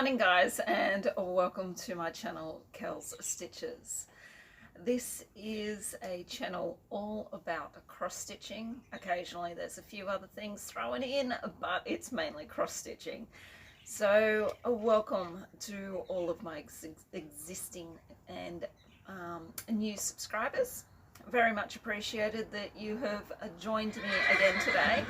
morning guys, and welcome to my channel Kel's Stitches. This is a channel all about cross stitching. Occasionally there's a few other things thrown in, but it's mainly cross stitching. So welcome to all of my existing and new subscribers. Very much appreciated that you have joined me again today.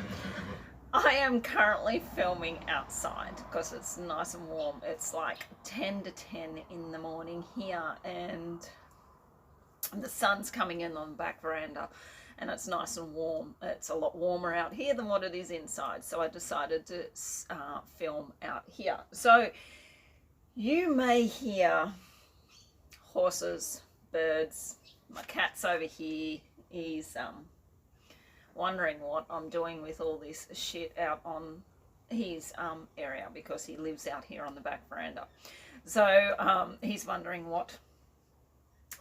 I am currently filming outside because it's nice and warm. It's like 10 to 10 in the morning here, and the sun's coming in on the back veranda and it's nice and warm. It's a lot warmer out here than what it is inside, so I decided to film out here. So you may hear horses, birds. My cat's over here. He's wondering what I'm doing with all this shit out on his area, because he lives out here on the back veranda. So he's wondering what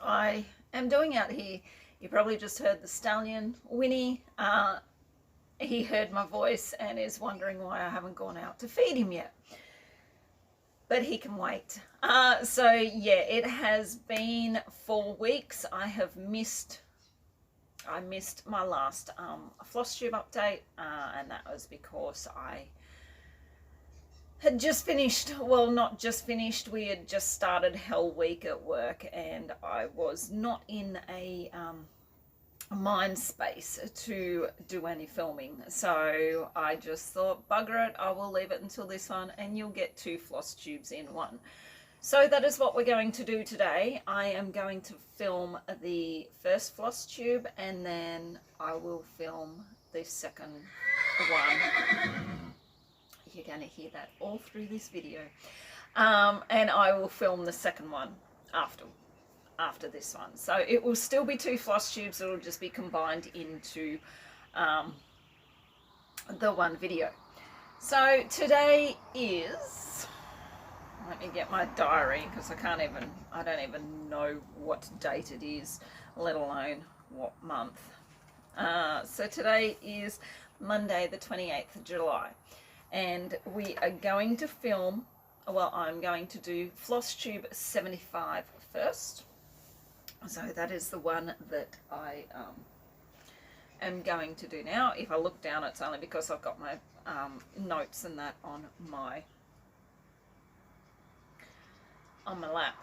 I am doing out here. You probably just heard the stallion whinny. He heard my voice and is wondering why I haven't gone out to feed him yet. But he can wait. So yeah, it has been 4 weeks. I missed my last Flosstube update, and that was because I had just finished, well, not just finished, we had just started Hell Week at work, and I was not in a mind space to do any filming. So I just thought, bugger it, I will leave it until this one, and you'll get 2 Flosstubes in one. So that is what we're going to do today. I am going to film the first Flosstube, and then I will film the second one. You're going to hear that all through this video. And I will film the second one after this one. So it will still be 2 Flosstubes. It will just be combined into the one video. So today is... let me get my diary, because I don't even know what date it is, let alone what month. So today is Monday the 28th of July, and we are going to film, well, I'm going to do Flosstube 75 first. So that is the one that I am going to do now. If I look down, it's only because I've got my notes and that on my lap.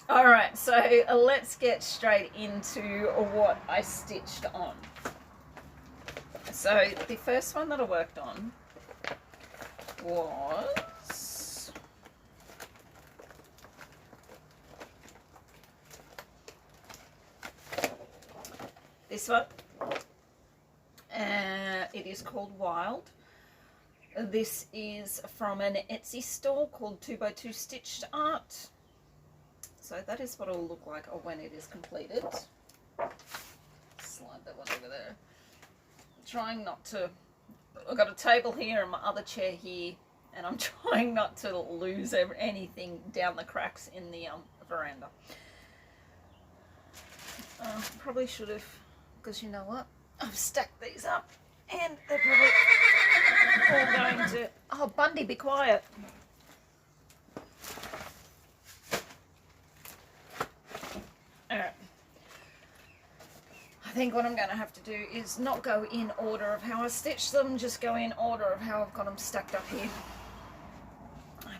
Alright, so let's get straight into what I stitched on. So the first one that I worked on was this one. It is called Wild. This is from an Etsy store called 2x2 Stitched Art. So that is what it'll look like when it is completed. Slide that one over there. I'm trying not to... I've got a table here and my other chair here, and I'm trying not to lose anything down the cracks in the veranda. Probably should have, because you know what? I've stacked these up, and they're probably all going to... Oh, Bundy, be quiet. Alright. I think what I'm going to have to do is not go in order of how I stitched them, just go in order of how I've got them stacked up here,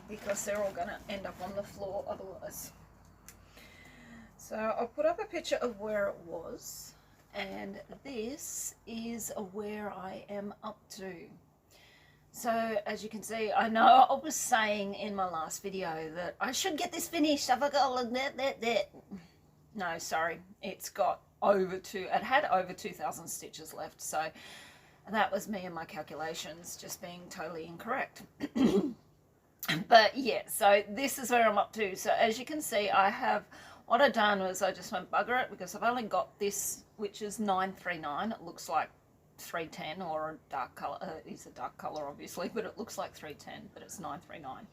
because they're all going to end up on the floor otherwise. So I'll put up a picture of where it was, and this is where I am up to. So as you can see, I know I was saying in my last video that I should get this finished. I forgot that. No, sorry, it had over 2,000 stitches left, so that was me and my calculations just being totally incorrect. But yeah, so this is where I'm up to. So as you can see, what I've done was I just went bugger it, because I've only got this, which is 939. It looks like 310, or a dark color. It is a dark color obviously, but it looks like 310, but it's 939.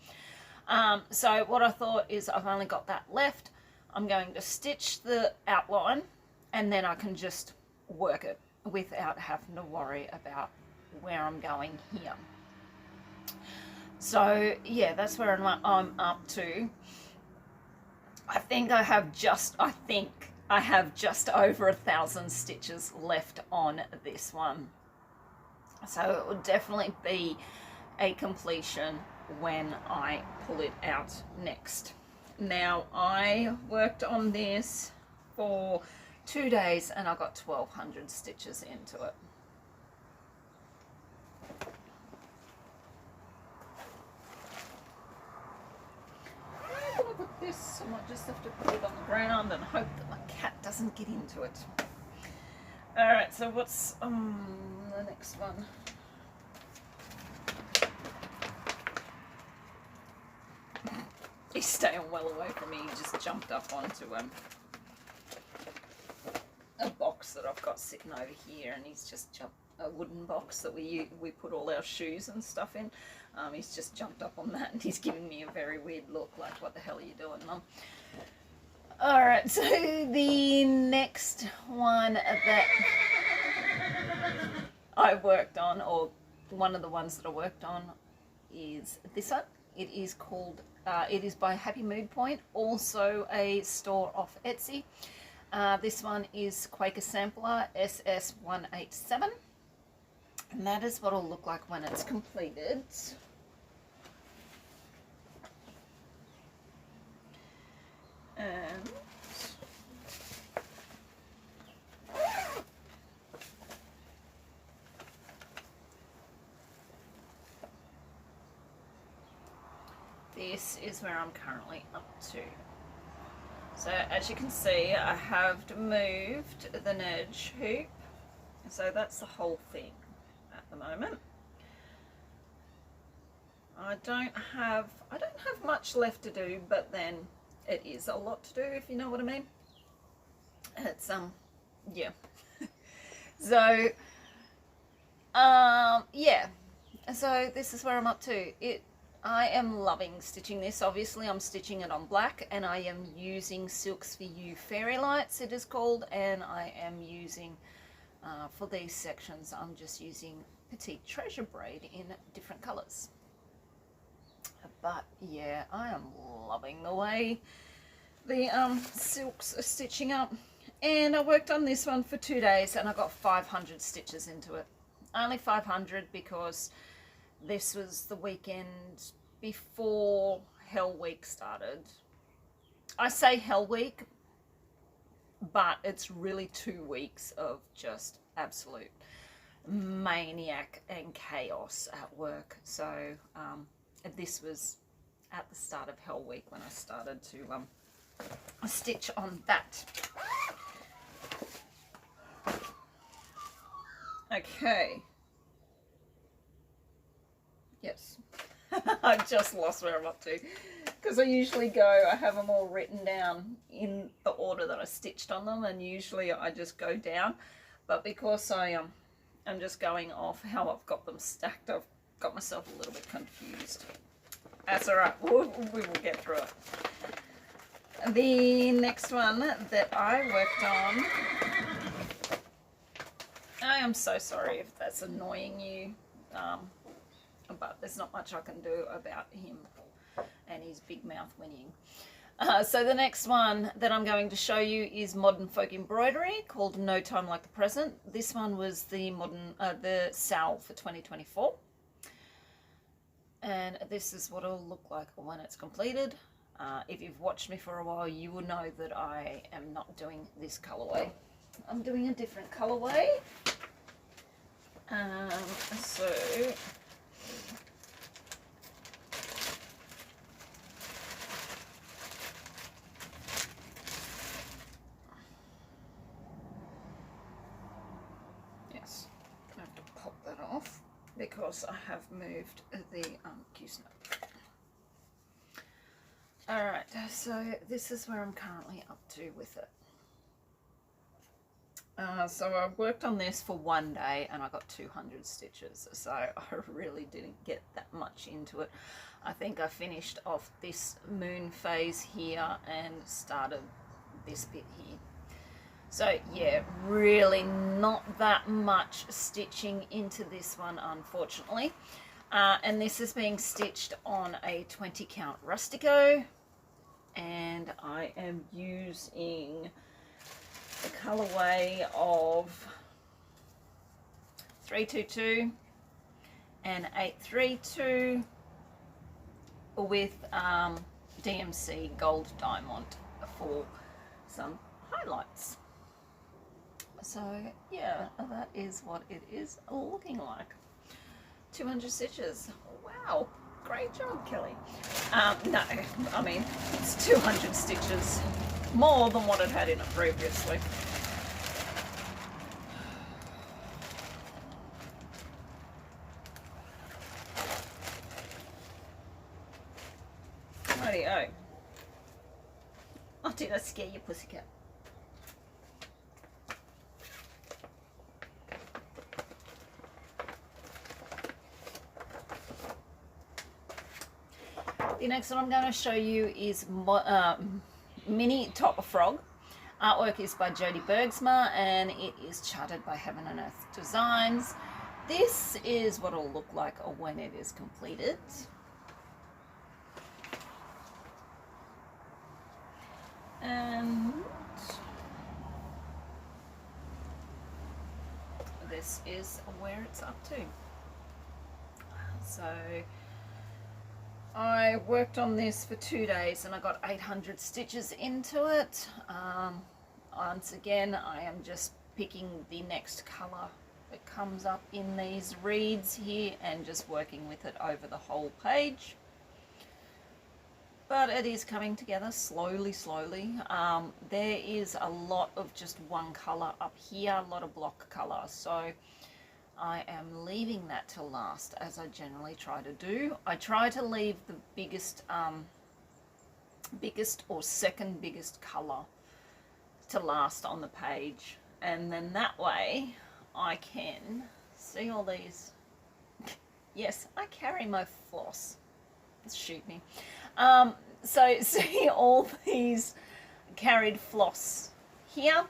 So what I thought is, I've only got that left. I'm going to stitch the outline, and then I can just work it without having to worry about where I'm going here. So yeah, that's where I'm up to. I think I have just over 1,000 stitches left on this one. So it will definitely be a completion when I pull it out next. Now, I worked on this for 2 days and I got 1,200 stitches into it. I'm gonna put this, I might just have to put it on the ground and hope that my cat doesn't get into it. Alright, so what's the next one? He's staying well away from me. He just jumped up onto a box that I've got sitting over here, and he's just jumped, a wooden box that we put all our shoes and stuff in. He's just jumped up on that and he's giving me a very weird look, like, what the hell are you doing, Mum? Alright, so the next one that I worked on, or one of the ones that I worked on, is this one. It is called, it is by Happy Mood Point, also a store off Etsy. This one is Quaker Sampler SS187, and that is what it'll look like when it's completed. And this is where I'm currently up to. So as you can see, I have moved the nudge hoop, so that's the whole thing at the moment. I don't have much left to do, but then it is a lot to do, if you know what I mean. It's yeah. So yeah, so this is where I'm up to. I am loving stitching this. Obviously I'm stitching it on black, and I am using Silks for You Fairy Lights, it is called, and I am using for these sections I'm just using Petite Treasure braid in different colors. But yeah, I am loving the way the silks are stitching up. And I worked on this one for 2 days and I got 500 stitches into it. Only 500 because this was the weekend before Hell Week started. I say Hell Week, but it's really 2 weeks of just absolute maniac and chaos at work. So this was at the start of Hell Week when I started to stitch on that. Okay. Yes. I've just lost where I'm up to, because I usually I have them all written down in the order that I stitched on them, and usually I just go down, but because I'm just going off how I've got them stacked, I've got myself a little bit confused. That's alright, we will get through it. The next one that I worked on, I am so sorry if that's annoying you, but there's not much I can do about him and his big mouth whinnying. So the next one that I'm going to show you is Modern Folk Embroidery, called No Time Like the Present. This one was the the SAL for 2024. And this is what it'll look like when it's completed. If you've watched me for a while, you will know that I am not doing this colorway. I'm doing a different colorway. So yes, I have to pop that off because I have moved the gooseneck. Alright, so this is where I'm currently up to with it. So I worked on this for 1 day and I got 200 stitches, so I really didn't get that much into it. I think I finished off this moon phase here and started this bit here. So yeah, really not that much stitching into this one, unfortunately. And this is being stitched on a 20 count Rustico, and I am using the colorway of 322 and 832 with DMC Gold Diamond for some highlights. So yeah, that is what it is looking like. 200 stitches. Wow, great job, Kelly. No, I mean, it's 200 stitches more than what it had in it previously. Rightio. Oh, did I scare you, pussycat? The next one I'm going to show you is Mini Top Frog. Artwork is by Jody Bergsma and it is charted by Heaven and Earth Designs. This is what it'll look like when it is completed. And this is where it's up to. So I worked on this for 2 days and I got 800 stitches into it. Once again, I am just picking the next color that comes up in these reeds here and just working with it over the whole page. But it is coming together slowly. There is a lot of just one color up here, a lot of block color, so I am leaving that to last, as I generally try to do. I try to leave the biggest or second biggest color to last on the page, and then that way I can see all these. Yes, I carry my floss. Shoot me. So see all these carried floss here.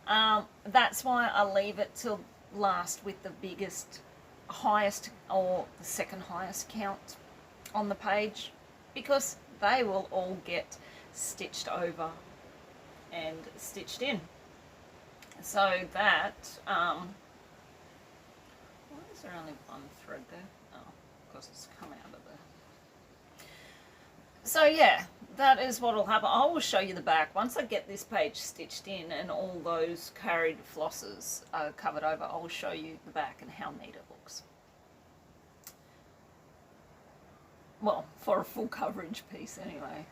That's why I leave it till last with the biggest, highest, or the second highest count on the page, because they will all get stitched over and stitched in. So that, why is there only one thread there? Oh, because it's come out of there. So yeah, that is what will happen. I will show you the back. Once I get this page stitched in and all those carried flosses are covered over, I'll show you the back and how neat it looks. Well, for a full coverage piece anyway.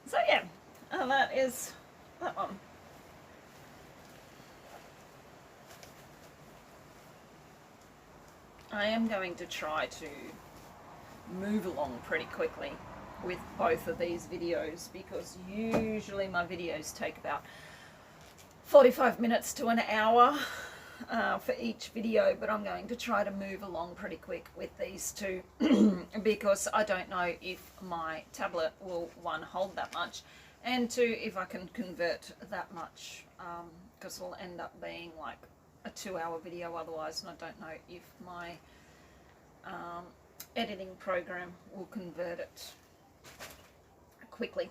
So yeah, and that is that one. I am going to try to move along pretty quickly with both of these videos, because usually my videos take about 45 minutes to an hour for each video, but I'm going to try to move along pretty quick with these two because I don't know if my tablet will, one, hold that much, and two, if I can convert that much, because it'll end up being like a 2-hour video otherwise, and I don't know if my editing program will convert it quickly.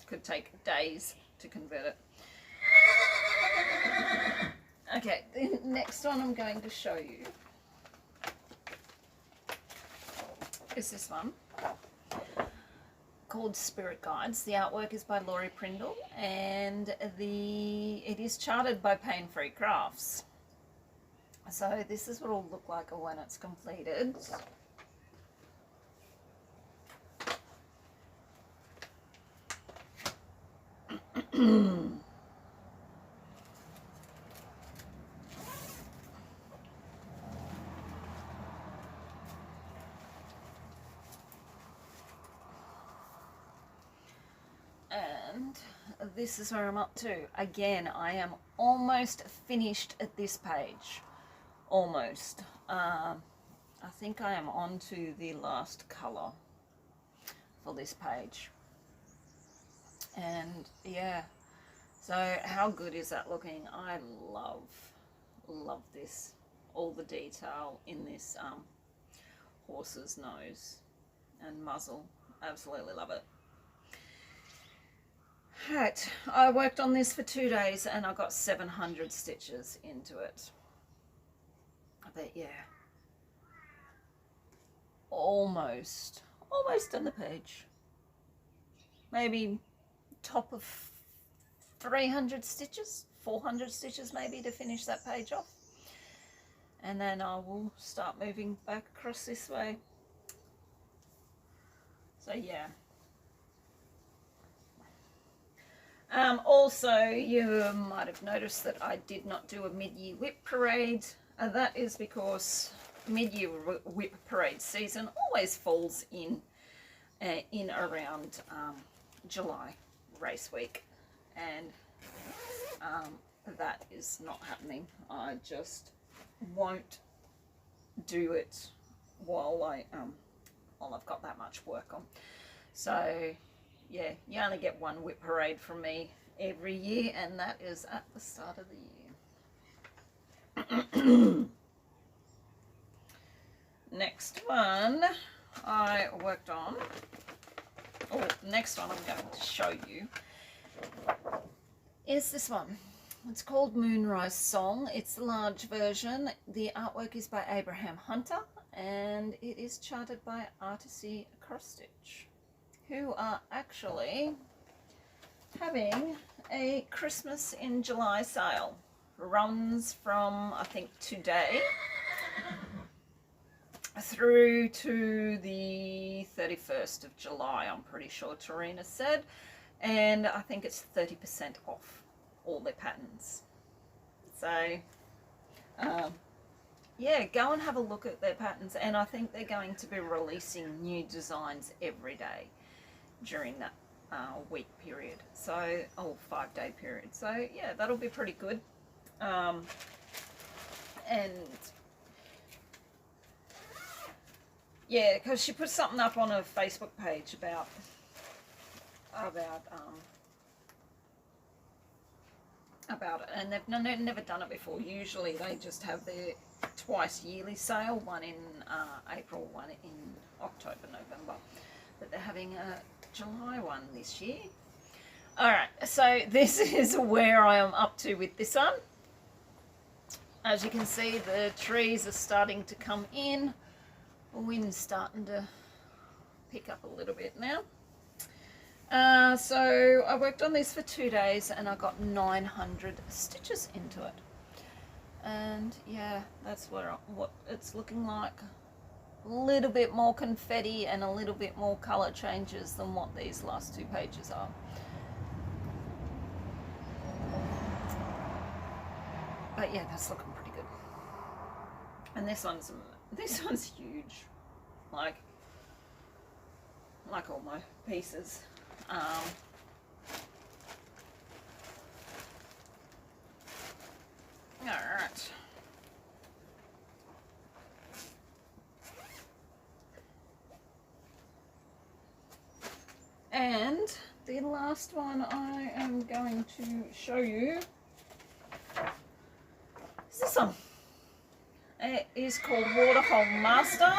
It could take days to convert it. Okay, the next one I'm going to show you is this one called Spirit Guides. The artwork is by Laurie Prindle and it is charted by Pain Free Crafts. So this is what it'll look like when it's completed. And this is where I'm up to. Again, I am almost finished at this page. Almost. I think I am on to the last color for this page. And yeah, so how good is that looking? I love this, all the detail in this horse's nose and muzzle. Absolutely love it. Right, I worked on this for 2 days and I got 700 stitches into it. But yeah, almost on the page. Maybe top of 300 stitches, 400 stitches maybe to finish that page off. And then I will start moving back across this way. So yeah. Also, you might have noticed that I did not do a mid-year whip parade. That is because mid-year whip parade season always falls in around July race week, and that is not happening. I just won't do it while I've got that much work on. So yeah, you only get one whip parade from me every year, and that is at the start of the year. Next one I worked on, next one I'm going to show you is this one. It's called Moonrise Song. It's the large version. The artwork is by Abraham Hunter, and it is charted by Artisy Cross Stitch, who are actually having a Christmas in July sale. Runs from, I think, today through to the 31st of July, I'm pretty sure Tarina said. And I think it's 30% off all their patterns. So, yeah, go and have a look at their patterns. And I think they're going to be releasing new designs every day during that week period. So, 5-day period. So, yeah, that'll be pretty good. And yeah, because she put something up on her Facebook page about it, and they've never done it before. Usually they just have their twice yearly sale, one in April, one in October, November, but they're having a July one this year. Alright, so this is where I am up to with this one. As you can see, the trees are starting to come in. The wind's starting to pick up a little bit now. So I worked on this for 2 days and I got 900 stitches into it. And yeah, that's what it's looking like. A little bit more confetti and a little bit more colour changes than what these last 2 pages are. But yeah, that's looking pretty good. And this one's huge, like all my pieces. All right. And the last one I am going to show you is this one. It is called Waterhole Master.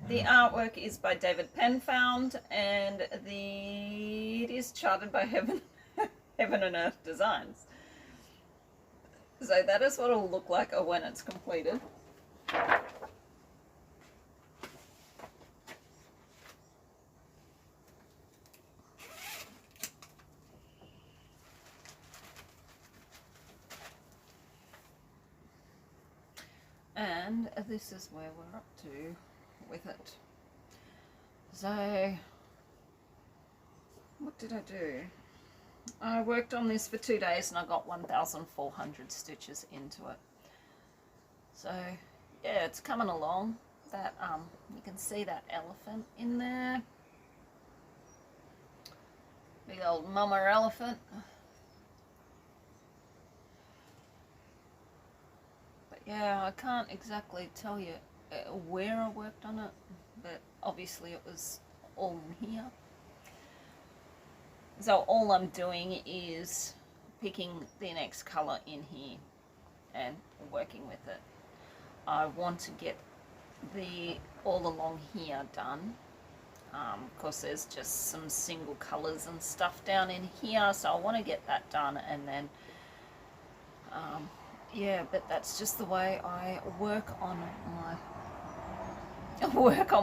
The artwork is by David Penfound, and it is charted by Heaven and Earth Designs. So that is what it'll look like when it's completed. And this is where we're up to with it. So, what did I do? I worked on this for 2 days and I got 1,400 stitches into it. So, yeah, it's coming along. That you can see that elephant in there. Big old mama elephant. Yeah, I can't exactly tell you where I worked on it, but obviously it was all in here. So all I'm doing is picking the next colour in here and working with it. I want to get the all along here done. Of course, there's just some single colours and stuff down in here, so I want to get that done, and then yeah, but that's just the way I work on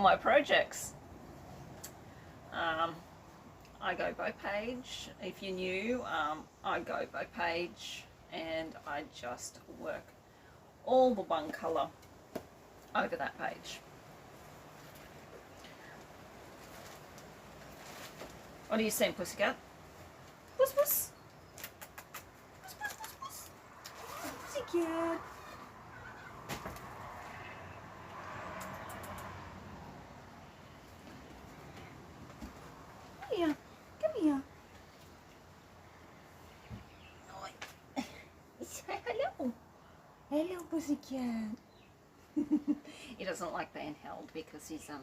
my projects. I go by page. If you're new, I go by page, and I just work all the one colour over that page. What are you saying, pussycat? Puss, puss. Puss, puss, puss, puss. Pussycat. Come here. Come here. Oh, say hello. Hello, pussycat. He doesn't like being held because he's a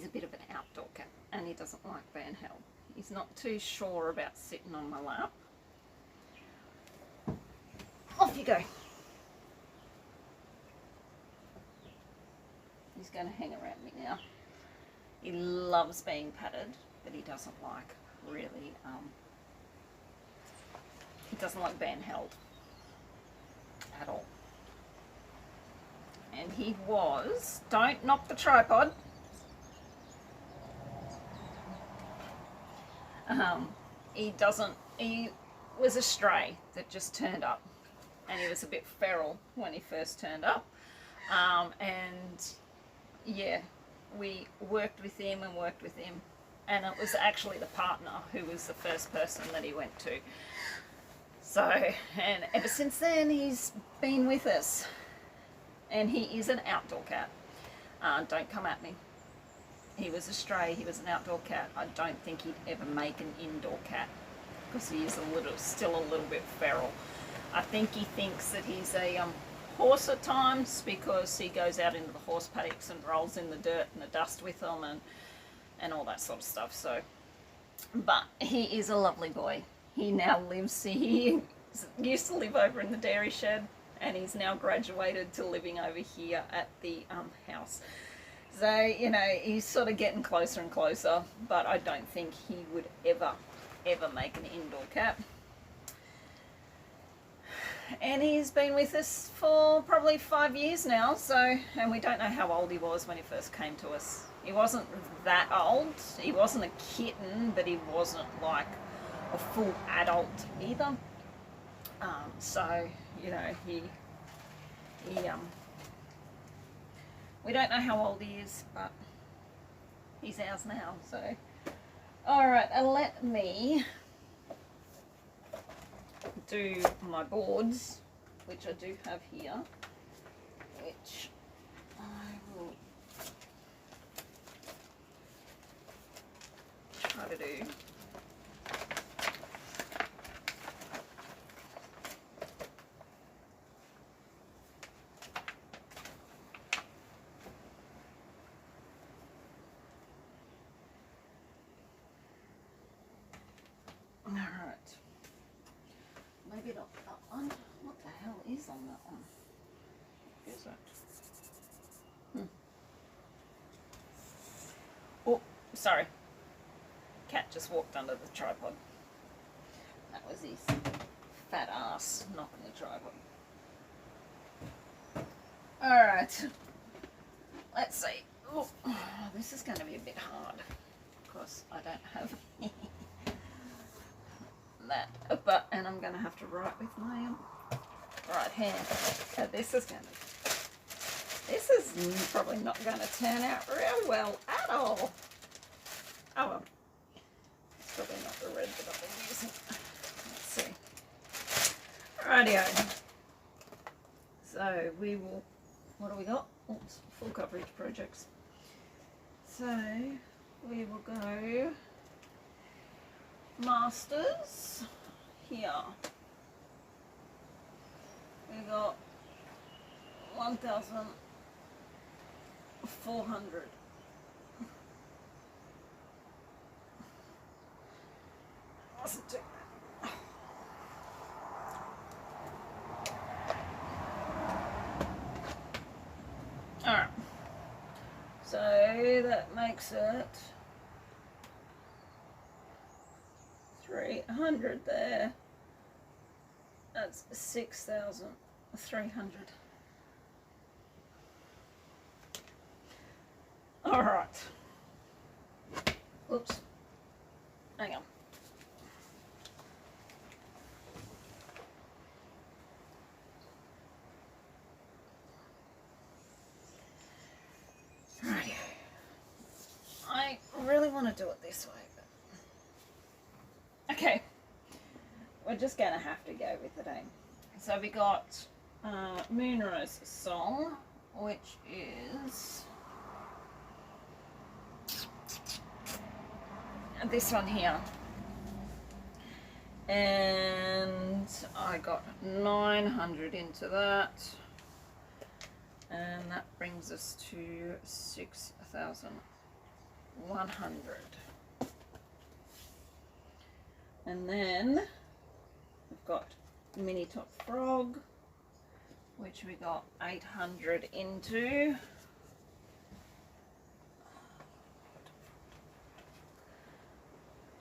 bit of an outdoor cat, and he doesn't like being held. He's not too sure about sitting on my lap. Off you go. He's going to hang around me now. He loves being patted, but he doesn't like really, he doesn't like being held at all. And he was, don't knock the tripod. He was a stray that just turned up, and he was a bit feral when he first turned up. And yeah, we worked with him, and it was actually the partner who was the first person that he went to. So, and ever since then he's been with us, and he is an outdoor cat. Don't come at me. He was a stray, he was an outdoor cat. I don't think he'd ever make an indoor cat because he is still a little bit feral. I think he thinks that he's a horse at times because he goes out into the horse paddocks and rolls in the dirt and the dust with them and all that sort of stuff. So, but he is a lovely boy. He now lives, he used to live over in the dairy shed, and he's now graduated to living over here at the house. So, you know, he's sort of getting closer and closer, but I don't think he would ever make an indoor cat. And he's been with us for probably 5 years now, so, and we don't know how old he was when he first came to us. He wasn't that old. He wasn't a kitten, but he wasn't like a full adult either. So, you know, we don't know how old he is, but he's ours now, so. Alright, let me do my boards, which I do have here, which I will try to do. Maybe not that one. What the hell is on that one? Is that? Oh, sorry. Cat just walked under the tripod. That was his fat ass knocking the tripod. Alright. Let's see. Oh, this is going to be a bit hard because I don't have that, but and I'm going to have to write with my right hand. So this is probably not going to turn out real well at all. Oh well, it's probably not the red that I've been using. Let's see. Rightio. So we will. What do we got? Oops, full coverage projects. So we will go masters here. We got 1,400. Wasn't too bad. All right. that makes it 300 there. That's 6,300. All right. Oops. Hang on. Righty. I really want to do it this way, but okay. We're just gonna have to go with it, eh? So we got Moonrose Song, which is this one here, and I got 900 into that, and that brings us to 6,100. And then we've got Mini Top Frog, which we got 800 into.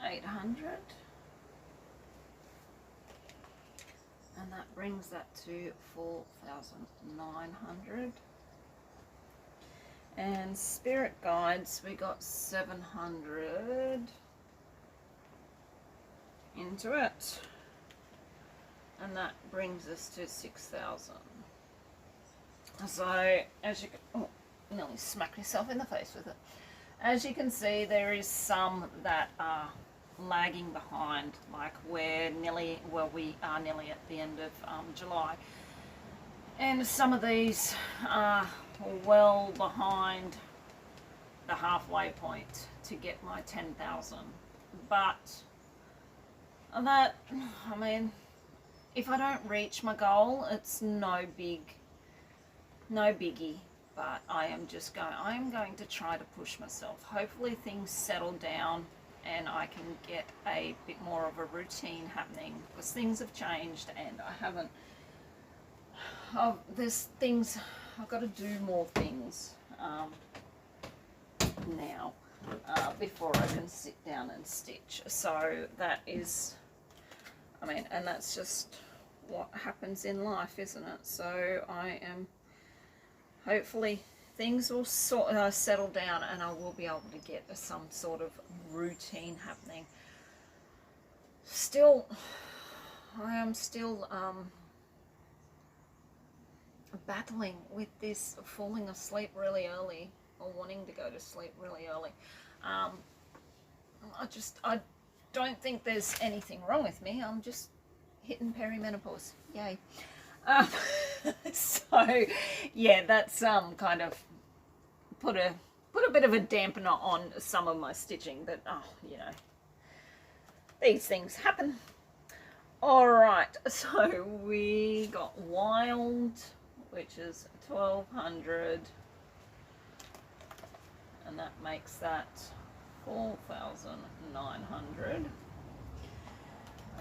$800, and that brings that to 4,900. And Spirit Guides, we got 700 into it, and that brings us to 6,000. So as you can, oh, nearly smacked myself in the face with it. As you can see, there is some that are lagging behind, like we are nearly at the end of July, and some of these are well behind the halfway point to get my 10,000. But that, I mean, if I don't reach my goal, it's no biggie. But I am going to try to push myself. Hopefully things settle down and I can get a bit more of a routine happening, because things have changed and I haven't, there's things, I've got to do more things now before I can sit down and stitch. So that is, I mean, and that's just what happens in life, isn't it? So I am, hopefully things will settle down and I will be able to get some sort of routine happening. Still, I am still battling with this falling asleep really early, or wanting to go to sleep really early. I don't think there's anything wrong with me. I'm just hitting perimenopause. Yay. So yeah, that's kind of put a bit of a dampener on some of my stitching, but oh, you know, these things happen. All right, so we got Wild, which is 1,200, and that makes that 4,900.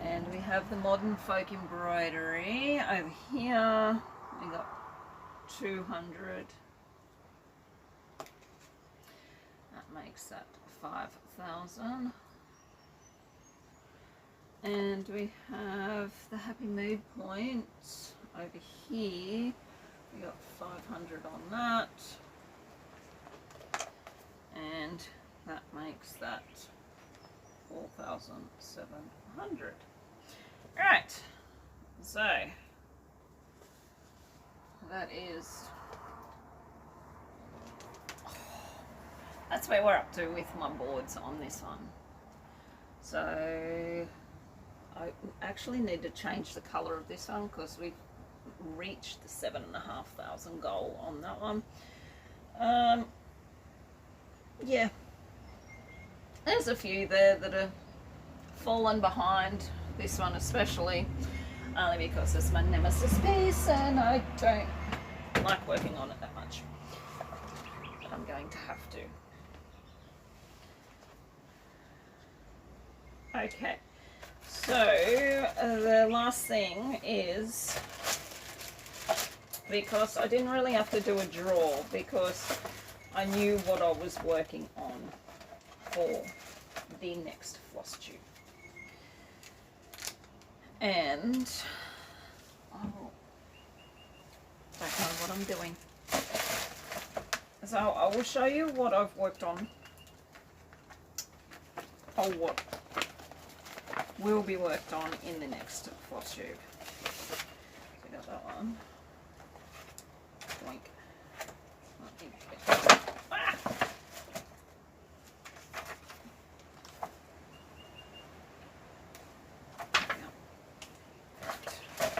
And we have the Modern Folk Embroidery over here. We got 200. That makes that 5,000. And we have the Happy Mood Points over here. We got 500 on that. And that makes that 4,700. Right, so that is, that's where we're up to with my boards on this one. So I actually need to change the colour of this one because we've reached the 7,500 goal on that one. Yeah, there's a few there that are fallen behind, this one especially, only because it's my nemesis piece and I don't like working on it that much, but I'm going to have to. Okay, so the last thing is, because I didn't really have to do a draw, because I knew what I was working on for the next floss tube. And I don't know what I'm doing. So I will show you what I've worked on, or what will be worked on in the next floss tube. So we got that one. Boink. Ah!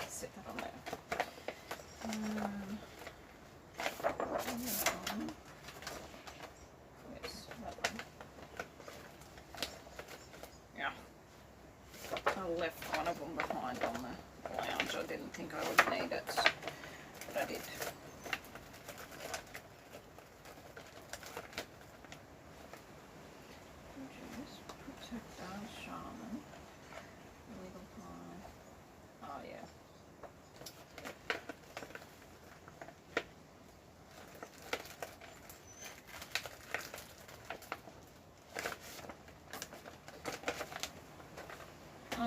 Set that on there. Yes, that one. Yeah. I left one of them behind on the lounge. I didn't think I would need it, but I did. Protector, Shaman, Legal Pie. Oh yeah.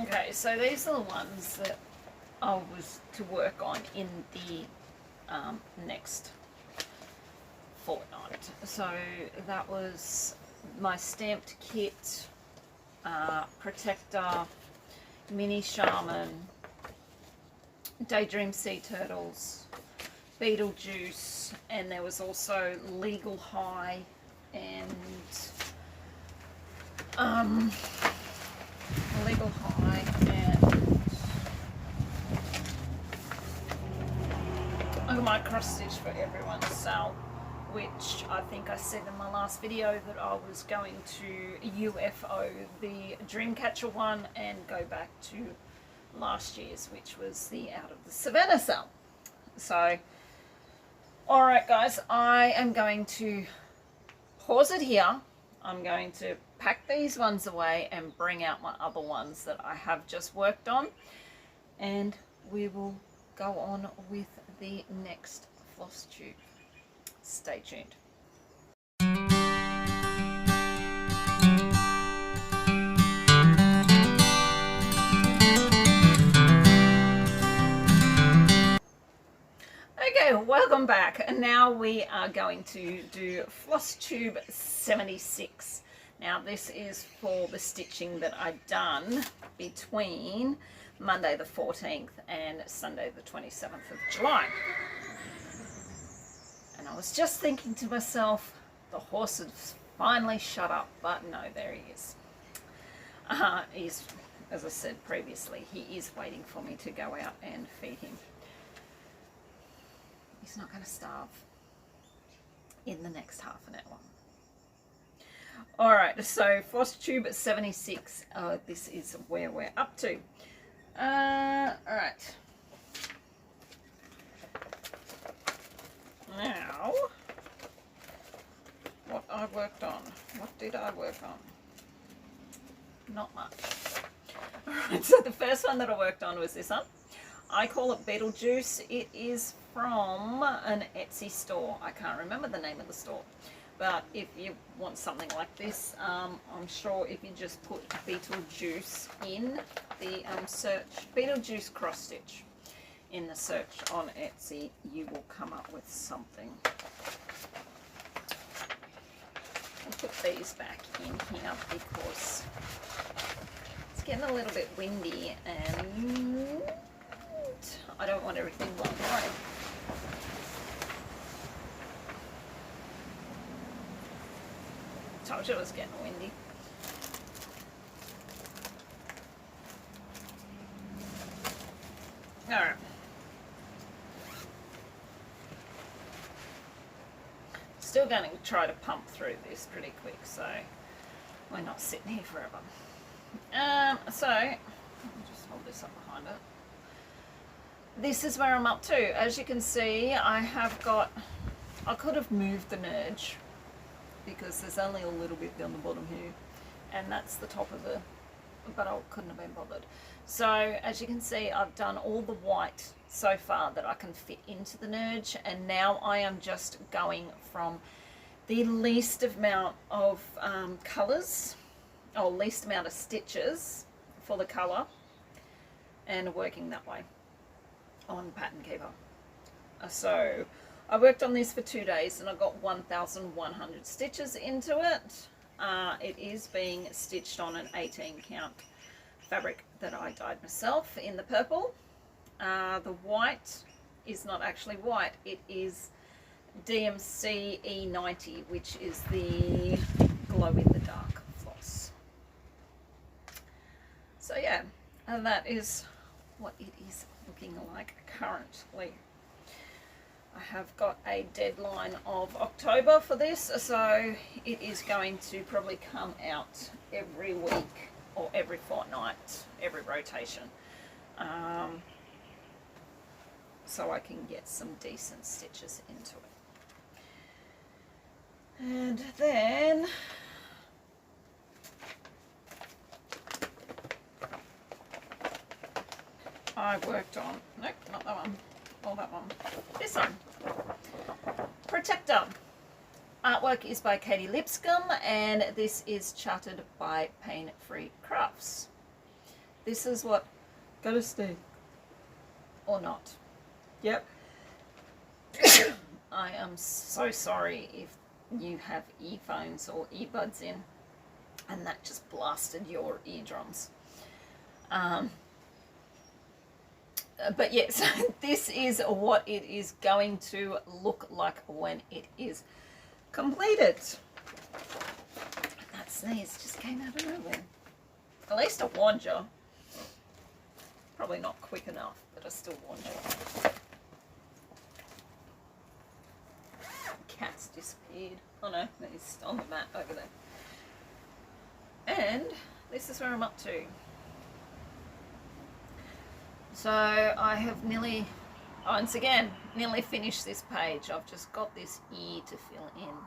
Okay, so these are the ones that I was to work on in the next fortnight. So that was my stamped kit, Protector, Mini Shaman, Daydream Sea Turtles, Beetlejuice, and there was also Legal High and Legal High and my cross stitch for everyone's sale, which I think I said in my last video that I was going to UFO the Dreamcatcher one and go back to last year's, which was the Out of the Savannah sale. So, alright guys, I am going to pause it here. I'm going to pack these ones away and bring out my other ones that I have just worked on, and we will go on with the next floss tube. Stay tuned. Okay, welcome back. And now we are going to do Flosstube 76. Now this is for the stitching that I've done between Monday the 14th and Sunday the 27th of July. And I was just thinking to myself, the horse has finally shut up, but no, there he is. He's, as I said previously, he is waiting for me to go out and feed him. He's not going to starve in the next half an hour. Alright, so Flosstube 76, this is where we're up to. Alright. Now, what I worked on. What did I work on? Not much. Alright, so the first one that I worked on was this one. I call it Beetlejuice. It is from an Etsy store. I can't remember the name of the store. But if you want something like this, I'm sure if you just put Beetlejuice in the search, Beetlejuice cross stitch in the search on Etsy, you will come up with something. I'll put these back in here because it's getting a little bit windy and I don't want everything blown away. Told you it was getting windy. Alright. Still going to try to pump through this pretty quick, so we're not sitting here forever. So, let me just hold this up behind it. This is where I'm up to. As you can see, I could have moved the merge because there's only a little bit down the bottom here, and that's the top of it, but I couldn't have been bothered. So as you can see, I've done all the white so far that I can fit into the merge, and now I am just going from the least amount of colours, or least amount of stitches for the colour, and working that way on Pattern Keeper. So I worked on this for 2 days and I got 1,100 stitches into it. It is being stitched on an 18 count fabric that I dyed myself in the purple. The white is not actually white, it is DMC E90, which is the glow in the dark floss. So yeah, and that is what it is looking like currently. I have got a deadline of October for this, so it is going to probably come out every week or every fortnight, every rotation, so I can get some decent stitches into it. And then I worked on, nope, not that one, or that one, this one, Protector. Artwork is by Katie Lipscomb, and this is charted by Pain Free Crafts. This is what, gotta stay, or not. Yep. I am so sorry if you have earphones or earbuds in and that just blasted your eardrums. But yes, this is what it is going to look like when it is completed. That sneeze just came out of nowhere. At least I warned you. Probably not quick enough, but I still warned you. Cat's disappeared. Oh no, he's on the mat over there. And this is where I'm up to. So I have nearly, once again, nearly finished this page. I've just got this ear to fill in.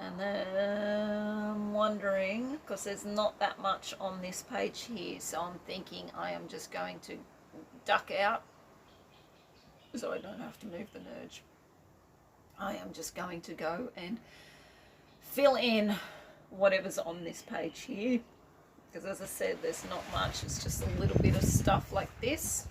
And then I'm wondering, because there's not that much on this page here, so I'm thinking I am just going to duck out so I don't have to move the nerge. I am just going to go and fill in whatever's on this page here, because as I said, there's not much. It's just a little bit of stuff like this.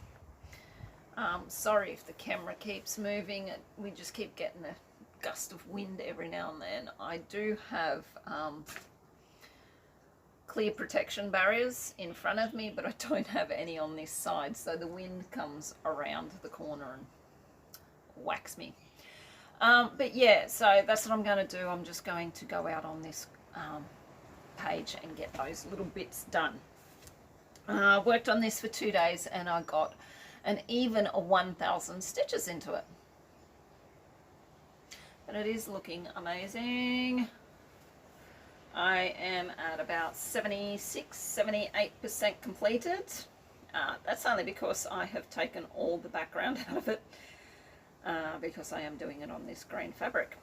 Sorry if the camera keeps moving. We just keep getting a gust of wind every now and then. I do have clear protection barriers in front of me, but I don't have any on this side, so the wind comes around the corner and whacks me. But yeah, so that's what I'm going to do. I'm just going to go out on this page and get those little bits done. I worked on this for 2 days and I got an even 1,000 stitches into it. But it is looking amazing. I am at about 76-78% completed. That's only because I have taken all the background out of it, because I am doing it on this green fabric.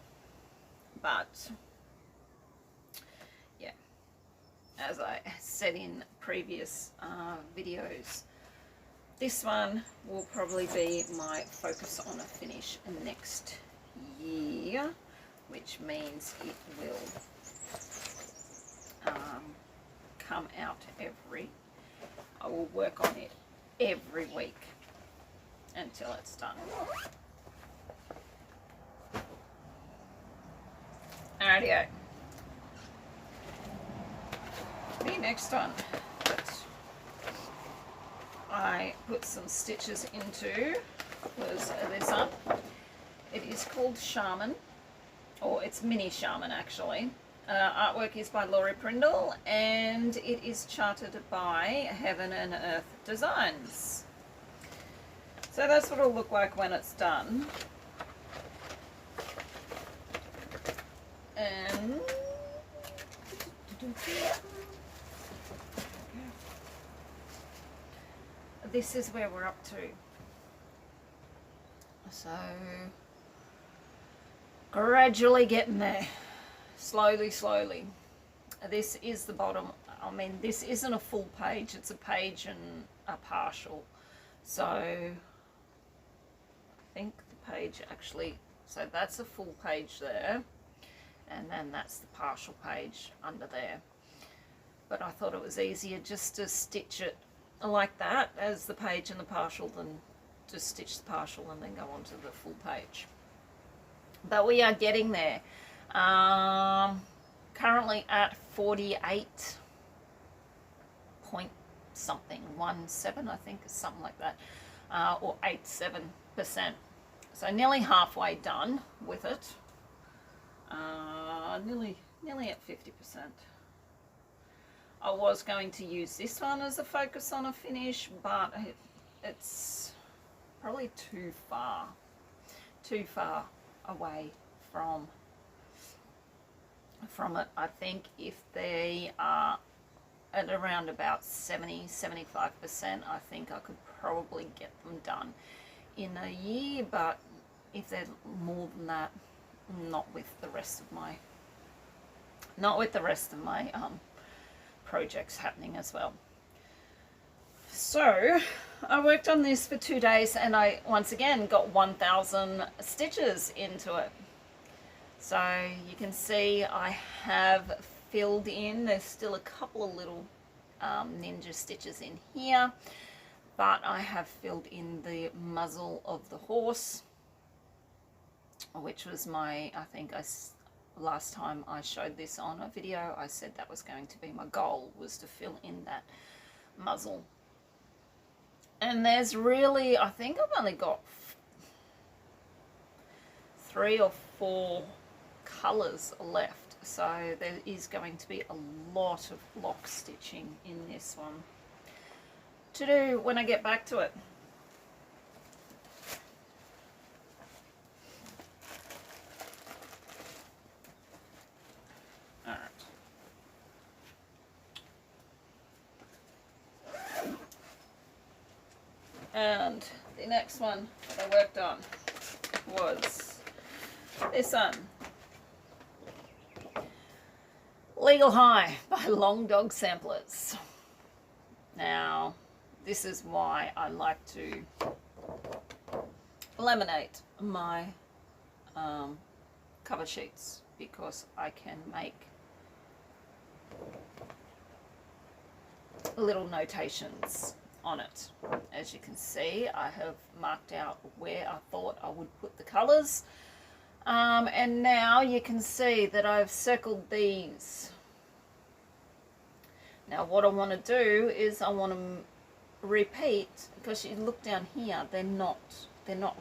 But yeah, as I said in previous videos, this one will probably be my focus on a finish next year, which means it will come out I will work on it every week until it's done. Alrighty, the next one that I put some stitches into was this one. It is called Shaman, or it's Mini Shaman actually. Artwork is by Laurie Prindle, and it is charted by Heaven and Earth Designs. So that's what it'll look like when it's done. And this is where we're up to. So gradually getting there, slowly. This is the bottom. I mean, this isn't a full page, it's a page and a partial. So I think the page actually So that's a full page there, and then that's the partial page under there. But I thought it was easier just to stitch it like that as the page and the partial than to stitch the partial and then go on to the full page. But we are getting there. Currently at 48 point something, 17 I think, something like that, or 87%. So nearly halfway done with it. Nearly at 50%. I was going to use this one as a focus on a finish, but it's probably too far away from it. I think if they are at around about 70-75%, I think I could probably get them done in a year, but if they're more than that, not with the rest of my projects happening as well. So I worked on this for 2 days, and I once again got 1,000 stitches into it. So you can see I have filled in, there's still a couple of little ninja stitches in here, but I have filled in the muzzle of the horse, which was my, I think last time I showed this on a video, I said that was going to be my goal, was to fill in that muzzle. And there's really, I think I've only got 3 or 4 colors left, so there is going to be a lot of block stitching in this one to do when I get back to it. And the next one that I worked on was this one, Legal High by Long Dog Samplers. Now, this is why I like to laminate my cover sheets, because I can make little notations on it. As you can see, I have marked out where I thought I would put the colors, and now you can see that I've circled these. Now what I want to do is I want to repeat, because you look down here, they're not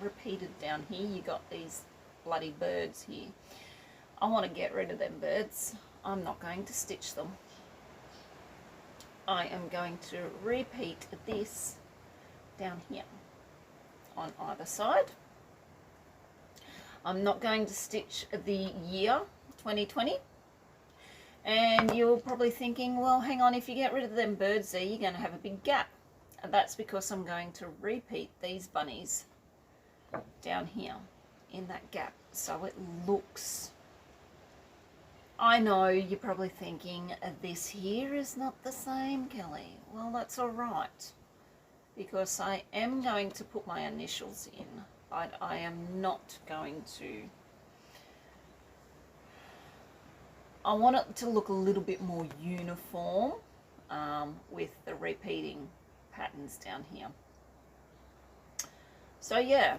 repeated down here. You got these bloody birds here. I want to get rid of them birds. I'm not going to stitch them. I am going to repeat this down here on either side. I'm not going to stitch the year 2020. And you're probably thinking, well, hang on, if you get rid of them birds there, you're going to have a big gap. And that's because I'm going to repeat these bunnies down here in that gap, so it looks... I know you're probably thinking, this here is not the same, Kelly. Well, that's all right, because I am going to put my initials in, but I am not going to... I want it to look a little bit more uniform with the repeating patterns down here. So yeah,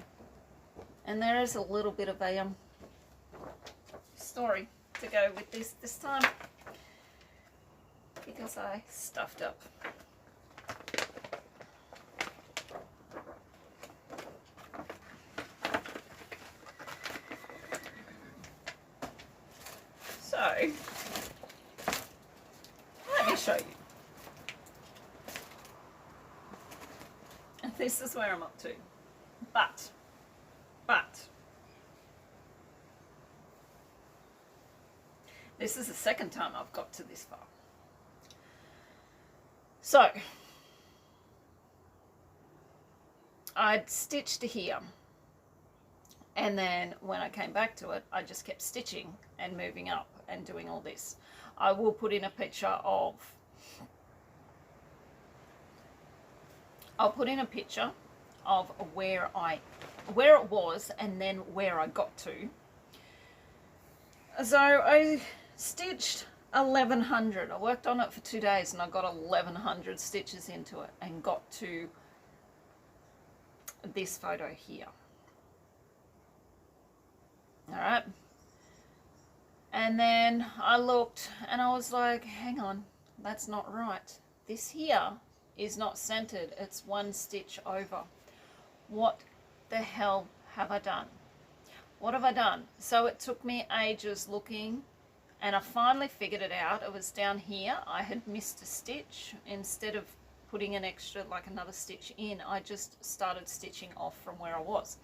and there is a little bit of a story to go with this time, because I stuffed up. So let me show you. And this is where I'm up to. But this is the second time I've got to this far. So I'd stitched to here, and then when I came back to it, I just kept stitching and moving up and doing all this. I will put in a picture of, I'll put in a picture of where I where it was and then where I got to. So I stitched 1100. I worked on it for 2 days and I got 1100 stitches into it and got to this photo here. All right. And then I looked and I was like, hang on, that's not right. This here is not centered. It's 1 stitch over. What the hell have I done? What have I done? So it took me ages looking and I finally figured it out. It was down here. I had missed a stitch. Instead of putting an extra, like another stitch in, I just started stitching off from where I was.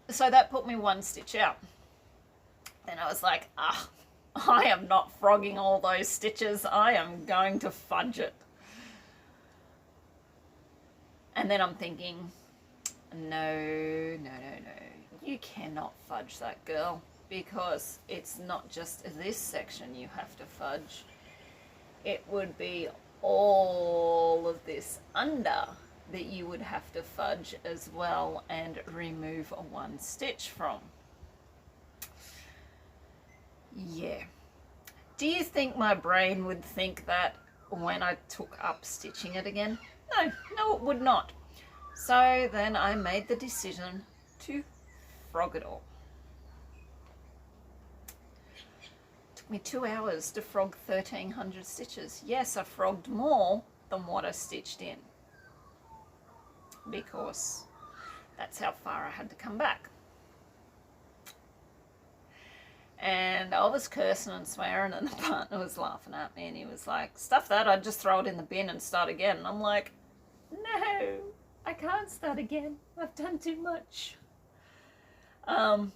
So that put me 1 stitch out. Then I was like, I am not frogging all those stitches. I am going to fudge it. And then I'm thinking, no. You cannot fudge that, girl, because it's not just this section you have to fudge. It would be all of this under that you would have to fudge as well and remove 1 stitch from. Yeah. Do you think my brain would think that when I took up stitching it again? No, it would not. So then I made the decision to frog it all. It took me 2 hours to frog 1300 stitches. Yes, I frogged more than what I stitched in, because that's how far I had to come back. And I was cursing and swearing and the partner was laughing at me and he was like, stuff that, I'd just throw it in the bin and start again. And I'm like, no, I can't start again. I've done too much. And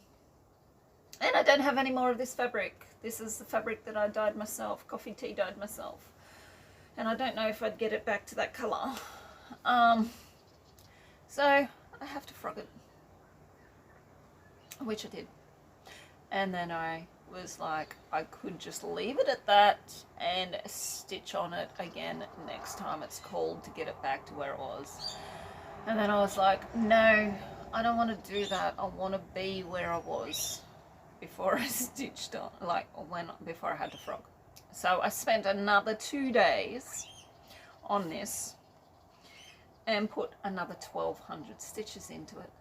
I don't have any more of this fabric. This is the fabric that I dyed myself, coffee tea dyed myself. And I don't know if I'd get it back to that colour. So I have to frog it, which I did. And then I was like, I could just leave it at that and stitch on it again next time it's called to get it back to where it was. And then I was like, no, I don't want to do that. I want to be where I was before I stitched on, before I had to frog. So I spent another 2 days on this and put another 1200 stitches into it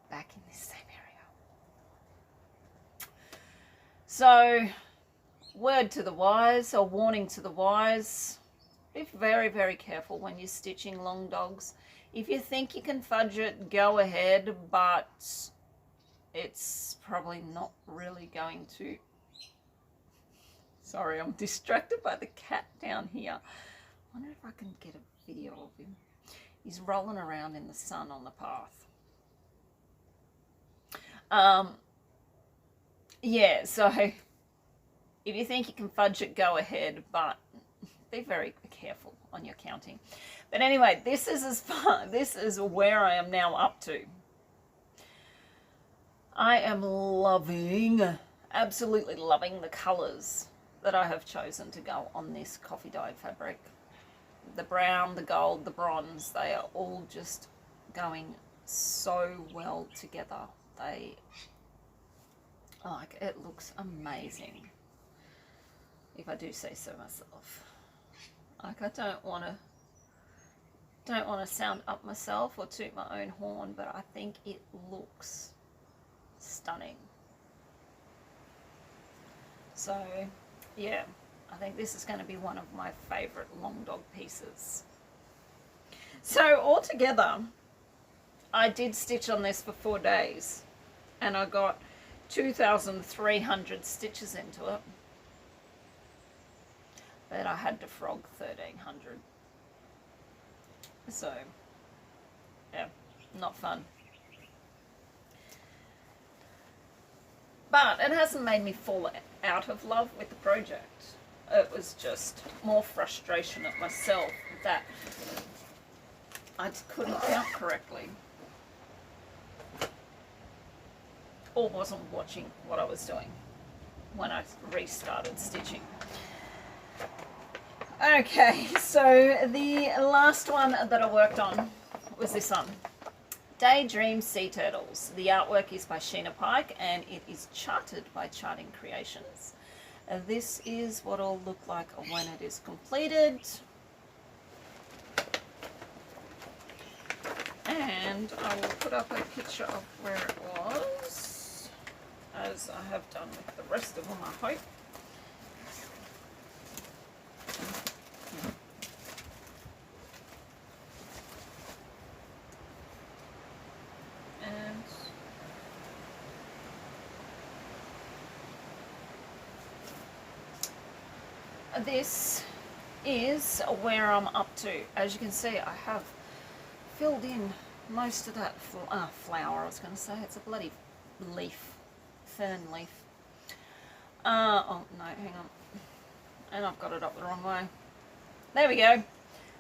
back in this same area. So, word to the wise, or warning to the wise, be very, very careful when you're stitching long dogs. If you think you can fudge it, go ahead, but it's probably not really going to. Sorry, I'm distracted by the cat down here. I wonder if I can get a video of him. He's rolling around in the sun on the path. Yeah, so if you think you can fudge it, go ahead, but be very careful on your counting. But anyway, this is where I am now up to. I am loving, absolutely loving the colours that I have chosen to go on this coffee dyed fabric. The brown, the gold, the bronze, they are all just going so well together. It looks amazing, if I do say so myself. Like, I don't want to sound up myself or toot my own horn, but I think it looks stunning. So yeah, I think this is going to be one of my favorite long dog pieces. So altogether, I did stitch on this for 4 days and I got 2,300 stitches into it, but I had to frog 1,300. So yeah, not fun. But it hasn't made me fall out of love with the project. It was just more frustration at myself that I just couldn't count correctly, or wasn't watching what I was doing when I restarted stitching. Okay, so the last one that I worked on was this one. Daydream Sea Turtles. The artwork is by Sheena Pike and it is charted by Charting Creations. This is what it'll look like when it is completed. And I will put up a picture of where it was, as I have done with the rest of them, I hope. And this is where I'm up to. As you can see, I have filled in most of that flower. I was going to say it's a bloody leaf, fern leaf. Oh no, hang on, and I've got it up the wrong way. There we go.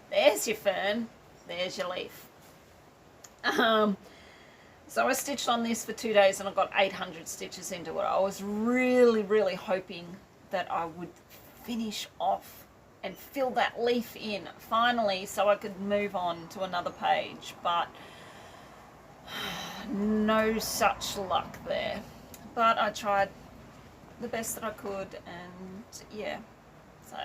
There's your fern, there's your leaf. So I stitched on this for 2 days and I got 800 stitches into it. I was really hoping that I would finish off and fill that leaf in finally so I could move on to another page, but no such luck there. But I tried the best that I could, and yeah, so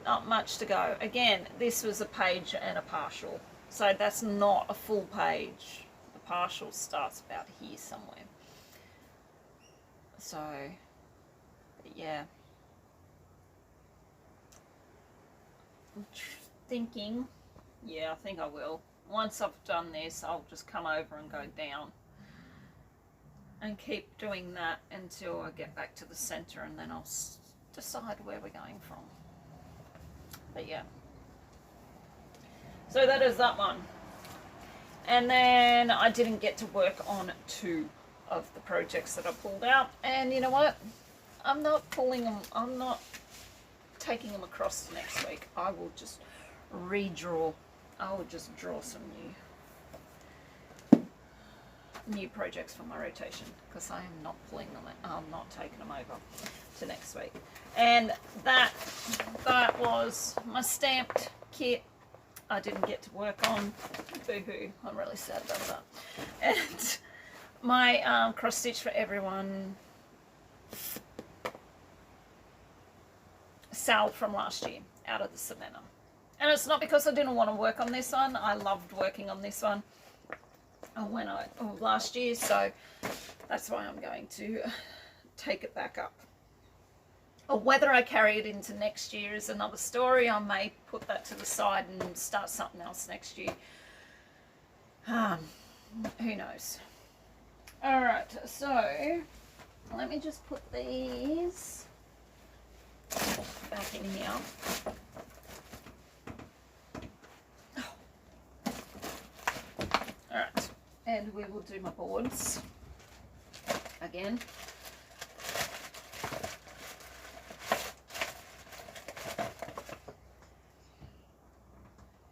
not much to go. Again, this was a page and a partial, so that's not a full page. The partial starts about here somewhere. So yeah, I'm thinking, yeah, I think I will. Once I've done this, I'll just come over and go down and keep doing that until I get back to the center, and then I'll decide where we're going from. But yeah, so that is that one. And then I didn't get to work on 2 of the projects that I pulled out, and you know what, I'm not pulling them, I'm not taking them across to next week. I will just redraw. I will just draw some new projects for my rotation, because I am not pulling them, I'm not taking them over to next week. And that was my stamped kit. I didn't get to work on. Boo-hoo, I'm really sad about that. And my cross stitch for everyone sale from last year out of the Savannah. And it's not because I didn't want to work on this one. I loved working on this one last year, so that's why I'm going to take it back up. Or whether I carry it into next year is another story. I may put that to the side and start something else next year. Who knows? Alright, so let me just put these back in here. Alright, and we will do my boards again.